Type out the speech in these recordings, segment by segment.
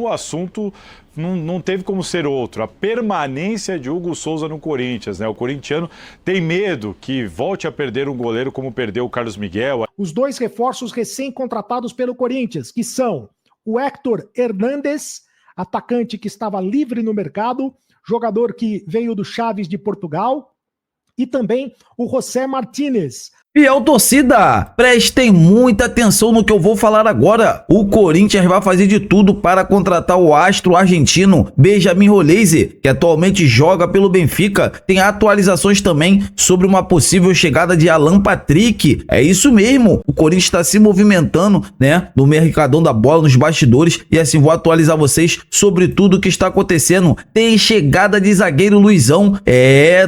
O assunto não teve como ser outro, a permanência de Hugo Souza no Corinthians, né? O corintiano tem medo que volte a perder um goleiro como perdeu o Carlos Miguel. Os dois reforços recém-contratados pelo Corinthians, que são o Héctor Hernández, atacante que estava livre no mercado, jogador que veio do Chaves de Portugal, e também o José Martínez. Fiel torcida, prestem muita atenção no que eu vou falar agora. O Corinthians vai fazer de tudo para contratar o astro argentino Benjamin Roleze, que atualmente joga pelo Benfica. Tem atualizações também sobre uma possível chegada de Alan Patrick. É isso mesmo, o Corinthians está se movimentando, né, no mercadão da bola, nos bastidores, e assim vou atualizar vocês sobre tudo o que está acontecendo. Tem chegada de zagueiro Luizão,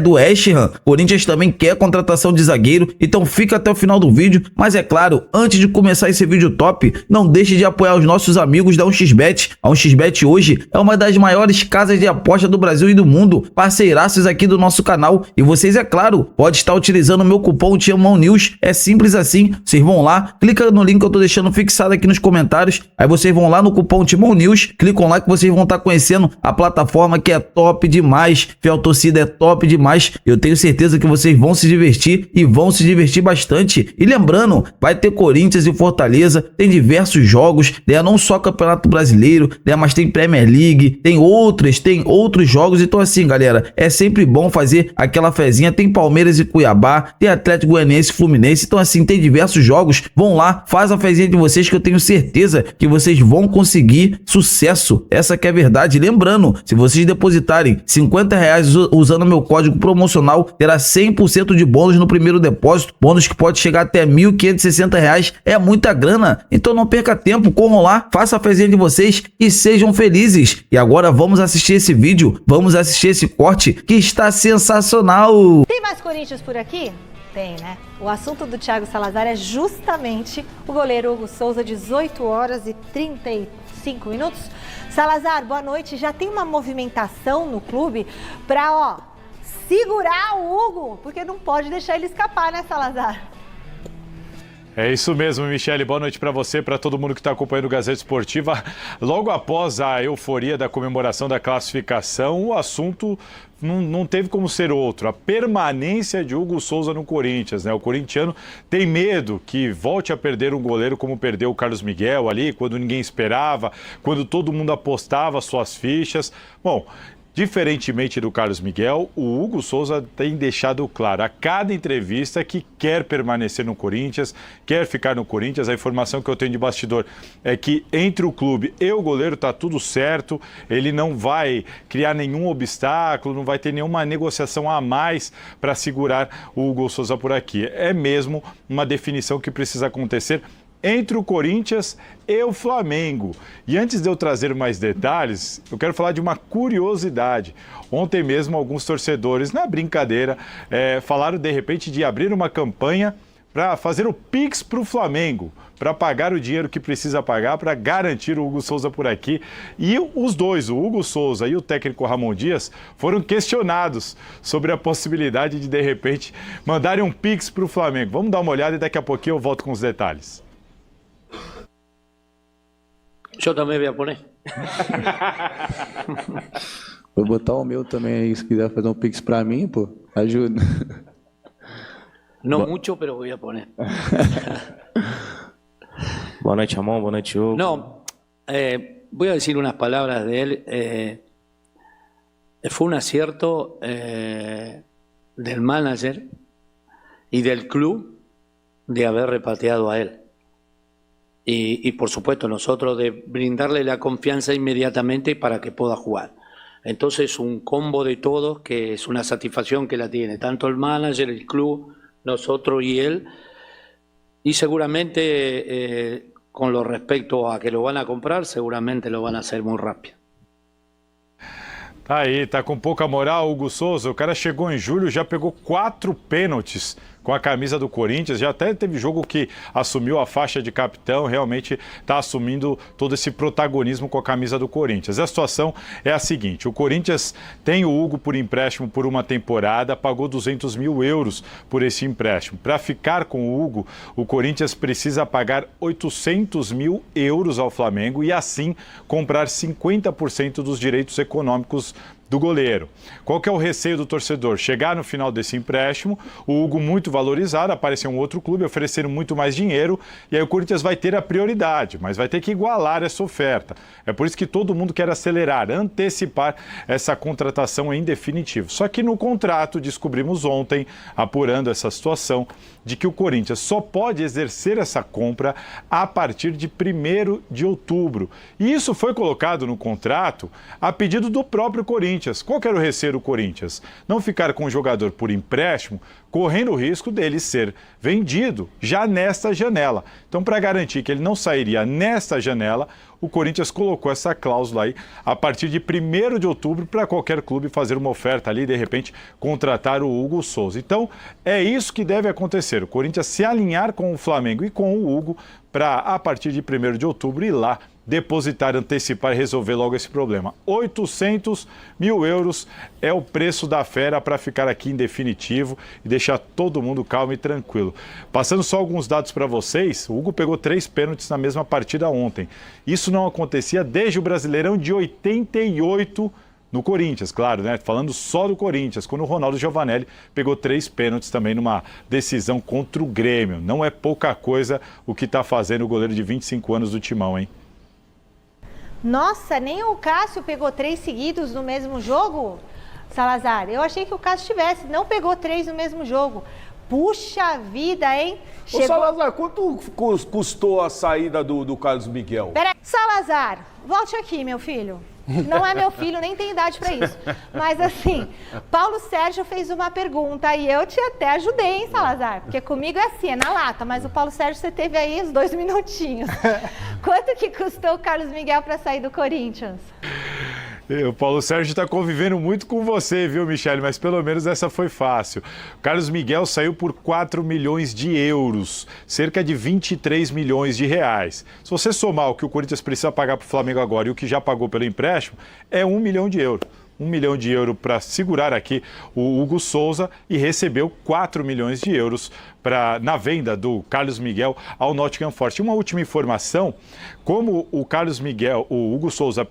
do West Ham. O Corinthians também quer contratação de zagueiro, então fica até o final do vídeo, mas é claro, antes de começar esse vídeo top, não deixe de apoiar os nossos amigos da 1xBet. A 1xBet hoje é uma das maiores casas de aposta do Brasil e do mundo, parceiraços aqui do nosso canal, e vocês, é claro, pode estar utilizando o meu cupom Timão News. É simples assim, vocês vão lá, clica no link que eu tô deixando fixado aqui nos comentários, aí vocês vão lá no cupom Timão News, clicam lá que vocês vão estar conhecendo a plataforma, que é top demais. Fiel torcida, é top demais, eu tenho certeza que vocês vão se divertir e vão se divertir bastante. E lembrando, vai ter Corinthians e Fortaleza, tem diversos jogos, né? Não só Campeonato Brasileiro, né? Mas tem Premier League, tem outros jogos. Então assim, galera, é sempre bom fazer aquela fezinha. Tem Palmeiras e Cuiabá, tem Atlético Goianiense e Fluminense. Então assim, tem diversos jogos. Vão lá, faz a fezinha de vocês, que eu tenho certeza que vocês vão conseguir sucesso. Essa que é a verdade. Lembrando, se vocês depositarem R$50 usando meu código promocional, terá 100% de bônus no primeiro depósito, bônus que pode chegar até R$1.560, é muita grana. Então não perca tempo, corram lá, faça a fezinha de vocês e sejam felizes. E agora vamos assistir esse vídeo, vamos assistir esse corte que está sensacional. Tem mais Corinthians por aqui? Tem, né? O assunto do Thiago Salazar é justamente o goleiro Hugo Souza, 18 horas e 35 minutos. Salazar, boa noite. Já tem uma movimentação no clube para, segurar o Hugo, porque não pode deixar ele escapar, né, Salazar? É isso mesmo, Michele. Boa noite para você, para todo mundo que está acompanhando o Gazeta Esportiva. Logo após a euforia da comemoração da classificação, o assunto não teve como ser outro, a permanência de Hugo Souza no Corinthians, né? O corintiano tem medo que volte a perder um goleiro como perdeu o Carlos Miguel ali, quando ninguém esperava, quando todo mundo apostava suas fichas. Bom, diferentemente do Carlos Miguel, o Hugo Souza tem deixado claro a cada entrevista que quer permanecer no Corinthians, quer ficar no Corinthians. A informação que eu tenho de bastidor é que entre o clube e o goleiro está tudo certo, ele não vai criar nenhum obstáculo, não vai ter nenhuma negociação a mais para segurar o Hugo Souza por aqui. É mesmo uma definição que precisa acontecer entre o Corinthians e o Flamengo. E antes de eu trazer mais detalhes, eu quero falar de uma curiosidade. Ontem mesmo, alguns torcedores, na brincadeira, falaram de repente de abrir uma campanha para fazer o Pix para o Flamengo, para pagar o dinheiro que precisa pagar para garantir o Hugo Souza por aqui. E os dois, o Hugo Souza e o técnico Ramon Dias, foram questionados sobre a possibilidade de repente, mandarem um Pix para o Flamengo. Vamos dar uma olhada e daqui a pouquinho eu volto com os detalhes. Eu também vou poner. Vou botar o meu também aí, se quiser fazer um Pix pra mim, pô, ajuda. Não muito, pero voy a poner. Boa noite, Ramon. Boa noite, Hugo. No, voy a decir unas palabras de él. Fue un acierto del manager y del club de haber repateado a él. Y por supuesto nosotros de brindarle la confianza inmediatamente para que pueda jugar. Entonces un combo de todos que es una satisfacción que la tiene, tanto el manager, el club, nosotros y él. Y seguramente con lo respecto a que lo van a comprar, seguramente lo van a hacer muy rápido. Tá aí, tá com pouca moral o Hugo Souza. O cara chegou em julho, já pegou 4 pênaltis com a camisa do Corinthians. Já até teve jogo que assumiu a faixa de capitão, realmente está assumindo todo esse protagonismo com a camisa do Corinthians. A situação é a seguinte: o Corinthians tem o Hugo por empréstimo por uma temporada, pagou 200 mil euros por esse empréstimo. Para ficar com o Hugo, o Corinthians precisa pagar 800 mil euros ao Flamengo e assim comprar 50% dos direitos econômicos do goleiro. Qual que é o receio do torcedor? Chegar no final desse empréstimo, o Hugo muito valorizado, aparecer um outro clube oferecendo muito mais dinheiro e aí o Corinthians vai ter a prioridade, mas vai ter que igualar essa oferta. É por isso que todo mundo quer acelerar, antecipar essa contratação em definitivo. Só que no contrato, descobrimos ontem, apurando essa situação, de que o Corinthians só pode exercer essa compra a partir de 1º de outubro. E isso foi colocado no contrato a pedido do próprio Corinthians. Qual que era o receio do Corinthians? Não ficar com o jogador por empréstimo, correndo o risco dele ser vendido já nesta janela. Então, para garantir que ele não sairia nesta janela, o Corinthians colocou essa cláusula aí a partir de 1º de outubro para qualquer clube fazer uma oferta ali e, de repente, contratar o Hugo Souza. Então, é isso que deve acontecer. O Corinthians se alinhar com o Flamengo e com o Hugo para, a partir de 1º de outubro, ir lá depositar, antecipar e resolver logo esse problema. 800 mil euros é o preço da fera para ficar aqui em definitivo e deixar todo mundo calmo e tranquilo. Passando só alguns dados para vocês, o Hugo pegou 3 pênaltis na mesma partida ontem. Isso não acontecia desde o Brasileirão de 88 no Corinthians, claro, né? Falando só do Corinthians, quando o Ronaldo Giovanelli pegou 3 pênaltis também numa decisão contra o Grêmio. Não é pouca coisa o que está fazendo o goleiro de 25 anos do Timão, hein? Nossa, nem o Cássio pegou 3 seguidos no mesmo jogo, Salazar. Eu achei que o Cássio tivesse, não pegou 3 no mesmo jogo. Puxa vida, hein? Ô Salazar, quanto custou a saída do Carlos Miguel? Peraí, Salazar, volte aqui, meu filho. Não é meu filho, nem tem idade para isso. Mas assim, Paulo Sérgio fez uma pergunta e eu te até ajudei, hein, Salazar? Porque comigo é assim, é na lata, mas o Paulo Sérgio você teve aí os 2 minutinhos. Quanto que custou o Carlos Miguel para sair do Corinthians? O Paulo Sérgio está convivendo muito com você, viu, Michele? Mas pelo menos essa foi fácil. O Carlos Miguel saiu por 4 milhões de euros, cerca de 23 milhões de reais. Se você somar o que o Corinthians precisa pagar para o Flamengo agora e o que já pagou pelo empréstimo, é 1 milhão de euros. 1 milhão de euros para segurar aqui o Hugo Souza e recebeu 4 milhões de euros na venda do Carlos Miguel ao Nottingham Forest. Uma última informação, como o Hugo Souza,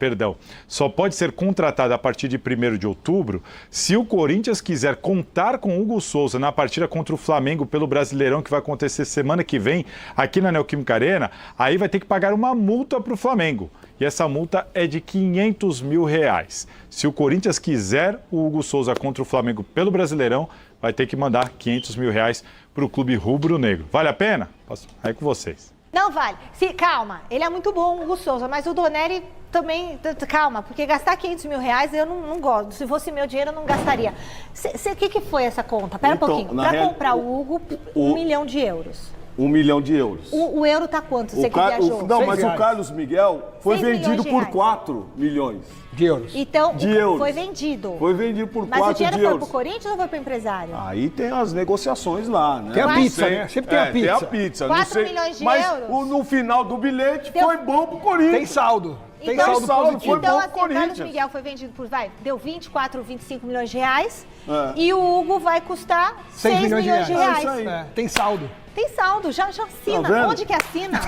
só pode ser contratado a partir de 1º de outubro, se o Corinthians quiser contar com o Hugo Souza na partida contra o Flamengo pelo Brasileirão, que vai acontecer semana que vem aqui na Neoquímica Arena, aí vai ter que pagar uma multa para o Flamengo. E essa multa é de 500 mil reais. Se o Corinthians quiser o Hugo Souza contra o Flamengo pelo Brasileirão, vai ter que mandar 500 mil reais para o clube rubro-negro. Vale a pena? Posso? Aí com vocês. Não vale. Calma, ele é muito bom, o Hugo Souza, mas o Donelli também, calma, porque gastar 500 mil reais eu não gosto. Se fosse meu dinheiro, eu não gastaria. O que foi essa conta? Pera então, um pouquinho. Para comprar o Hugo, 1 milhão de euros. 1 milhão de euros. O euro tá quanto? Você que viajou? Não, mas o Carlos Miguel foi vendido por 4 milhões de euros. Então, foi vendido. Foi vendido por 4 de euros. Mas o dinheiro foi pro Corinthians ou foi pro empresário? Aí tem as negociações lá, né? Tem a pizza, né? Sempre tem a pizza. Tem a pizza. 4 milhões de euros? Mas no final do bilhete foi bom pro Corinthians. Tem saldo. Tem saldo positivo. Então, assim, o Carlos Miguel foi vendido por, deu 24, 25 milhões de reais. E o Hugo vai custar 6 milhões de reais. Isso aí. Tem saldo. Tem saldo, já assina. Tá onde que assina?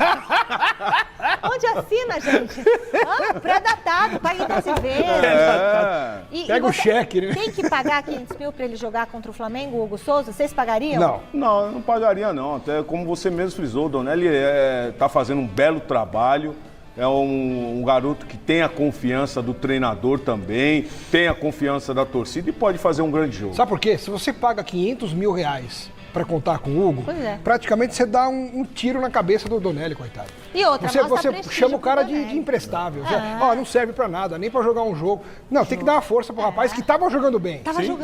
Onde assina, gente? Pré-datado, paga em 12 vezes. Pega o cheque, né? Tem que pagar 500 mil para ele jogar contra o Flamengo, o Hugo Souza? Vocês pagariam? Não, eu não pagaria não. Até como você mesmo frisou, o Donelli tá fazendo um belo trabalho. É um garoto que tem a confiança do treinador também, tem a confiança da torcida e pode fazer um grande jogo. Sabe por quê? Se você paga 500 mil reais para contar com o Hugo, praticamente você dá um tiro na cabeça do Donelli, coitado. E outra, você chama o cara de imprestável. Não serve para nada, nem para jogar um jogo. Não, tem que dar uma força pro rapaz que tava jogando bem.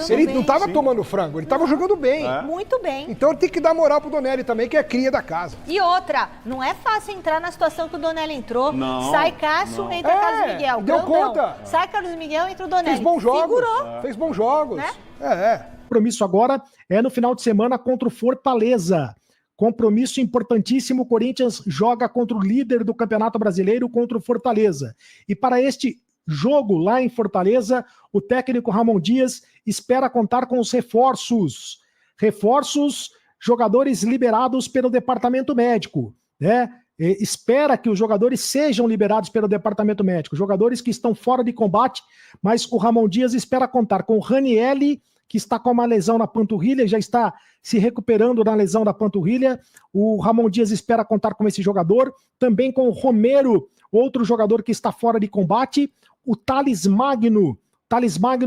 Ele não tava tomando frango, ele tava jogando bem. Muito bem. Então tem que dar moral pro Donelli também, que é cria da casa. E outra, não é fácil entrar na situação que o Donelli entrou. Não, sai Cássio, entra Carlos Miguel. Deu conta. Sai Carlos Miguel, entra o Donelli. Fez bons jogos. Segurou. Fez bons jogos. Né? compromisso agora é no final de semana contra o Fortaleza. Compromisso importantíssimo, o Corinthians joga contra o líder do Campeonato Brasileiro, contra o Fortaleza. E para este jogo lá em Fortaleza, o técnico Ramon Dias espera contar com os reforços. Reforços, jogadores liberados pelo departamento médico, né? Espera que os jogadores sejam liberados pelo departamento médico, jogadores que estão fora de combate, mas o Ramon Dias espera contar com o Ranielli, que está com uma lesão na panturrilha, já está se recuperando da lesão da panturrilha. O Ramon Dias espera contar com esse jogador, também com o Romero, outro jogador que está fora de combate. O Thales Magno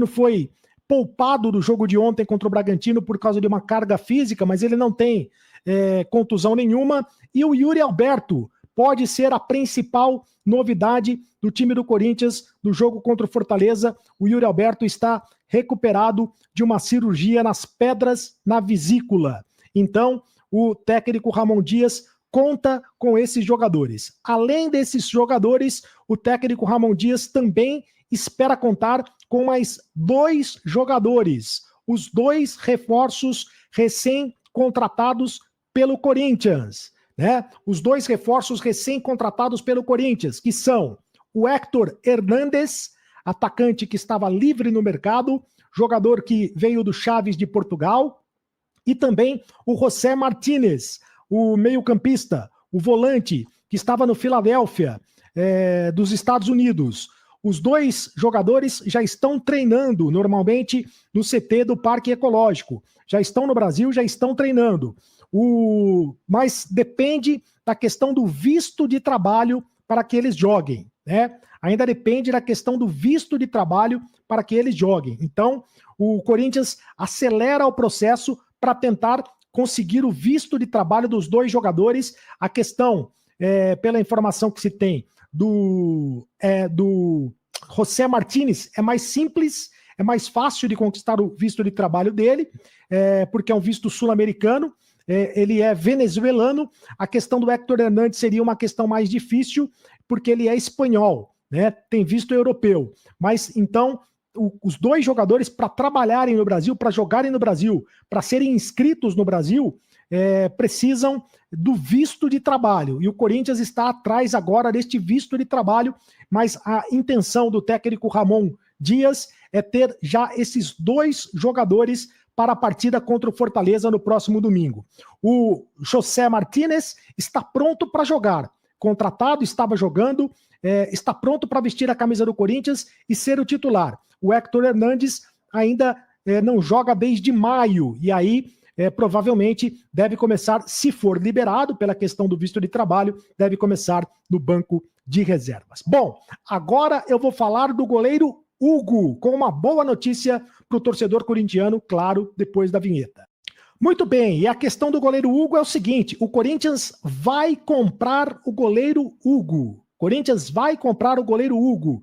foi poupado do jogo de ontem contra o Bragantino por causa de uma carga física, mas ele não tem contusão nenhuma. E o Yuri Alberto pode ser a principal novidade do time do Corinthians no jogo contra o Fortaleza. O Yuri Alberto está recuperado de uma cirurgia nas pedras na vesícula. Então, o técnico Ramon Dias conta com esses jogadores. Além desses jogadores, o técnico Ramon Dias também espera contar com mais 2 jogadores, os 2 reforços recém-contratados pelo Corinthians, né? Os 2 reforços recém-contratados pelo Corinthians, que são o Héctor Hernández, atacante que estava livre no mercado, jogador que veio do Chaves de Portugal, e também o José Martínez, o meio-campista, o volante, que estava no Filadélfia, dos Estados Unidos. Os 2 jogadores já estão treinando normalmente no CT do Parque Ecológico. Já estão no Brasil, já estão treinando. Mas depende da questão do visto de trabalho para que eles joguem, né? Ainda depende da questão do visto de trabalho para que eles joguem. Então, o Corinthians acelera o processo para tentar conseguir o visto de trabalho dos 2 jogadores. A questão, pela informação que se tem, do José Martínez é mais simples, é mais fácil de conquistar o visto de trabalho dele, porque é um visto sul-americano, ele é venezuelano. A questão do Héctor Hernández seria uma questão mais difícil, porque ele é espanhol, né? Tem visto europeu. Mas então, os 2 jogadores, para trabalharem no Brasil, para jogarem no Brasil, para serem inscritos no Brasil, precisam do visto de trabalho. E o Corinthians está atrás agora deste visto de trabalho, mas a intenção do técnico Ramon Dias é ter já esses 2 jogadores para a partida contra o Fortaleza no próximo domingo. O José Martínez está pronto para jogar. Contratado, estava jogando, está pronto para vestir a camisa do Corinthians e ser o titular. O Héctor Hernández ainda não joga desde maio, e aí provavelmente deve começar, se for liberado pela questão do visto de trabalho, deve começar no banco de reservas. Bom, agora eu vou falar do goleiro Hugo, com uma boa notícia para o torcedor corintiano, claro, depois da vinheta. Muito bem, e a questão do goleiro Hugo é o seguinte: o Corinthians vai comprar o goleiro Hugo. Corinthians vai comprar o goleiro Hugo.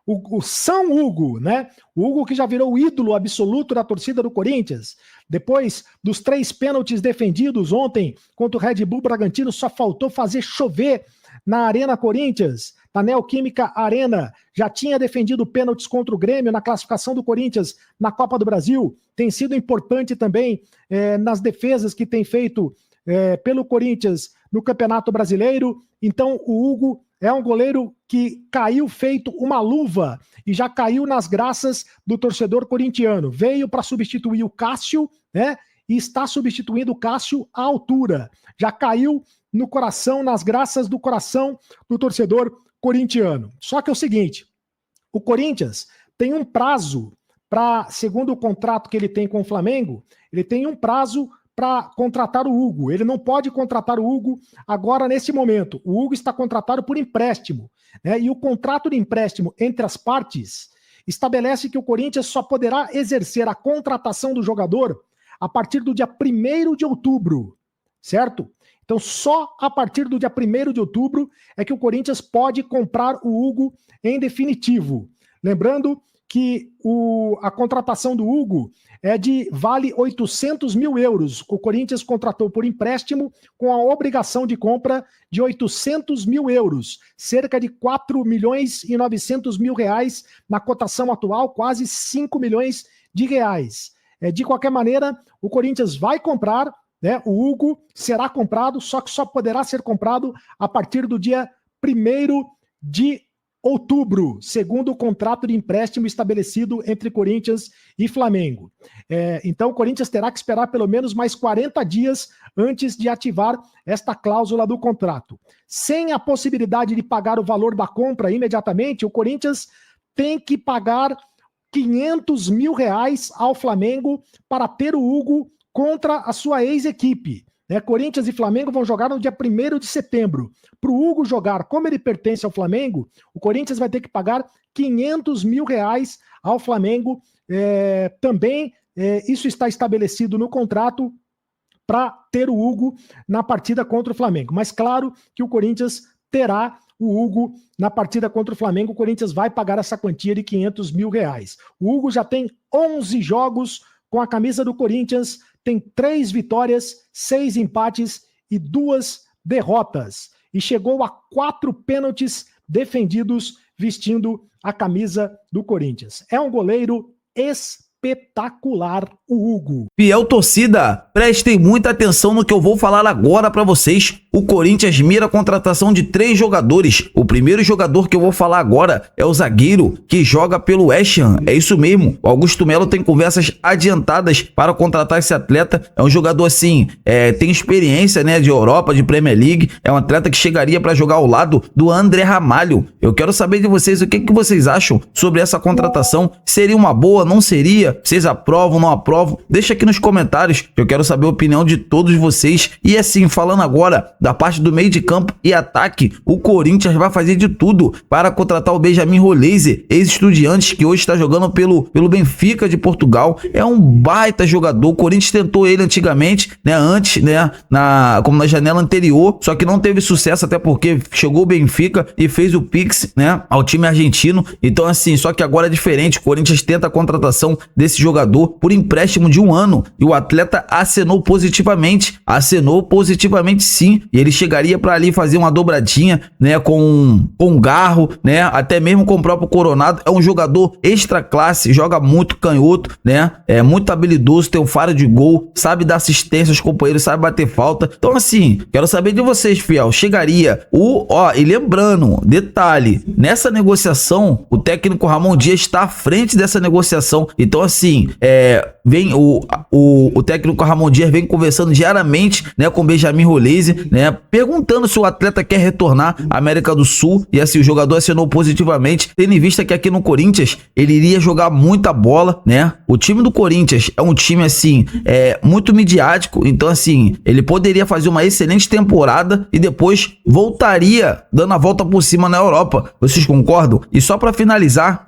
O São Hugo, né? O Hugo que já virou o ídolo absoluto da torcida do Corinthians. Depois dos 3 pênaltis defendidos ontem contra o Red Bull Bragantino, só faltou fazer chover na Arena Corinthians, na Neoquímica Arena. Já tinha defendido pênaltis contra o Grêmio na classificação do Corinthians na Copa do Brasil. Tem sido importante também nas defesas que tem feito pelo Corinthians no Campeonato Brasileiro. Então o Hugo é um goleiro que caiu feito uma luva e já caiu nas graças do torcedor corintiano. Veio para substituir o Cássio, né? E está substituindo o Cássio à altura. Já caiu no coração, nas graças do coração do torcedor corintiano. Só que é o seguinte: o Corinthians tem um prazo para, segundo o contrato que ele tem com o Flamengo, ele tem um prazo para contratar o Hugo. Ele não pode contratar o Hugo agora, nesse momento. O Hugo está contratado por empréstimo, né? E o contrato de empréstimo entre as partes estabelece que o Corinthians só poderá exercer a contratação do jogador a partir do dia 1º de outubro, certo? Então, só a partir do dia 1º de outubro é que o Corinthians pode comprar o Hugo em definitivo. Lembrando que a contratação do Hugo vale 800 mil euros. O Corinthians contratou por empréstimo com a obrigação de compra de 800 mil euros, cerca de 4 milhões e 900 mil reais na cotação atual, quase 5 milhões de reais. De qualquer maneira, o Corinthians vai comprar, né? O Hugo será comprado, só que só poderá ser comprado a partir do dia 1º de outubro, segundo o contrato de empréstimo estabelecido entre Corinthians e Flamengo. Então o Corinthians terá que esperar pelo menos mais 40 dias antes de ativar esta cláusula do contrato. Sem a possibilidade de pagar o valor da compra imediatamente, o Corinthians tem que pagar R$500 mil ao Flamengo para ter o Hugo contra a sua ex-equipe. Corinthians e Flamengo vão jogar no dia 1º de setembro. Para o Hugo jogar, como ele pertence ao Flamengo, o Corinthians vai ter que pagar R$500 mil ao Flamengo. Também isso está estabelecido no contrato para ter o Hugo na partida contra o Flamengo. Mas claro que o Corinthians terá o Hugo na partida contra o Flamengo. O Corinthians vai pagar essa quantia de R$500 mil. O Hugo já tem 11 jogos com a camisa do Corinthians, tem 3 vitórias, 6 empates e 2 derrotas. E chegou a 4 pênaltis defendidos vestindo a camisa do Corinthians. É um goleiro espetacular, o Hugo. Fiel torcida, prestem muita atenção no que eu vou falar agora para vocês. O Corinthians mira a contratação de 3 jogadores. O primeiro jogador que eu vou falar agora é o zagueiro que joga pelo West Ham. É isso mesmo, o Augusto Melo tem conversas adiantadas para contratar esse atleta. É um jogador assim, tem experiência, né, de Europa, de Premier League. É um atleta que chegaria para jogar ao lado do André Ramalho. Eu quero saber de vocês o que vocês acham sobre essa contratação. Seria uma boa, não seria? Vocês aprovam, não aprovam? Deixa aqui nos comentários, eu quero saber a opinião de todos vocês. E assim, falando agora da parte do meio de campo e ataque, o Corinthians vai fazer de tudo para contratar o Benjamin Roleze, ex-Estudiantes, que hoje está jogando pelo Benfica de Portugal. É um baita jogador. O Corinthians tentou ele antigamente, né, antes, né, como na janela anterior, só que não teve sucesso, até porque chegou o Benfica e fez o Pix, né, ao time argentino. Então assim, só que agora é diferente. O Corinthians tenta a contratação desse jogador por empréstimo de 1 ano e o atleta acenou positivamente sim, e ele chegaria para ali fazer uma dobradinha, né, com Garro, né, até mesmo com o próprio Coronado. É um jogador extra classe, joga muito canhoto, né, é muito habilidoso, tem um faro de gol, sabe dar assistência aos companheiros, sabe bater falta. Então assim, quero saber de vocês, Fiel, chegaria e lembrando, detalhe, nessa negociação, o técnico Ramon Dias está à frente dessa negociação. Então assim, vem o técnico Ramon Dias vem conversando diariamente, né, com Benjamin Roleze, né, perguntando se o atleta quer retornar à América do Sul, e assim, o jogador assinou positivamente, tendo em vista que aqui no Corinthians ele iria jogar muita bola, né? O time do Corinthians é um time assim, muito midiático, então assim, ele poderia fazer uma excelente temporada e depois voltaria dando a volta por cima na Europa. Vocês concordam? E só para finalizar,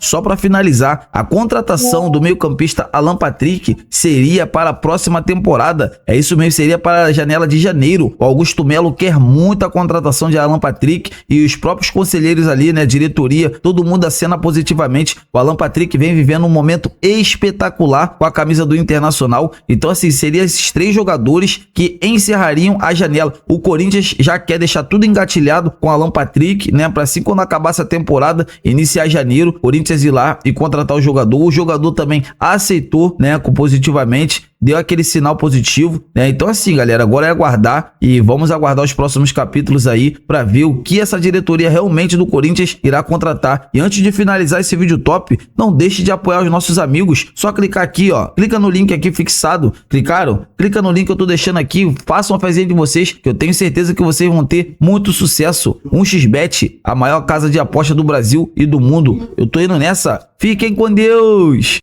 a contratação do meio-campista Alan Patrick seria para a próxima temporada. É isso mesmo, seria para a janela de janeiro. O Augusto Melo quer muito a contratação de Alan Patrick e os próprios conselheiros ali, né, diretoria, todo mundo acena positivamente. O Alan Patrick vem vivendo um momento espetacular com a camisa do Internacional. Então assim, seriam esses 3 jogadores que encerrariam a janela. O Corinthians já quer deixar tudo engatilhado com Alan Patrick, né, para assim, quando acabar essa temporada, iniciar janeiro, o Corinthians ir lá e contratar o jogador. O jogador também aceitou, né, positivamente, deu aquele sinal positivo, né? Então assim, galera, agora é aguardar e vamos aguardar os próximos capítulos aí para ver o que essa diretoria realmente do Corinthians irá contratar. E antes de finalizar esse vídeo top, não deixe de apoiar os nossos amigos. Só clicar aqui, ó, clica no link aqui fixado. Clicaram? Clica no link que eu tô deixando aqui, façam a fezinha de vocês, que eu tenho certeza que vocês vão ter muito sucesso. 1xBet, a maior casa de aposta do Brasil e do mundo. Eu tô indo nessa. Fiquem com Deus!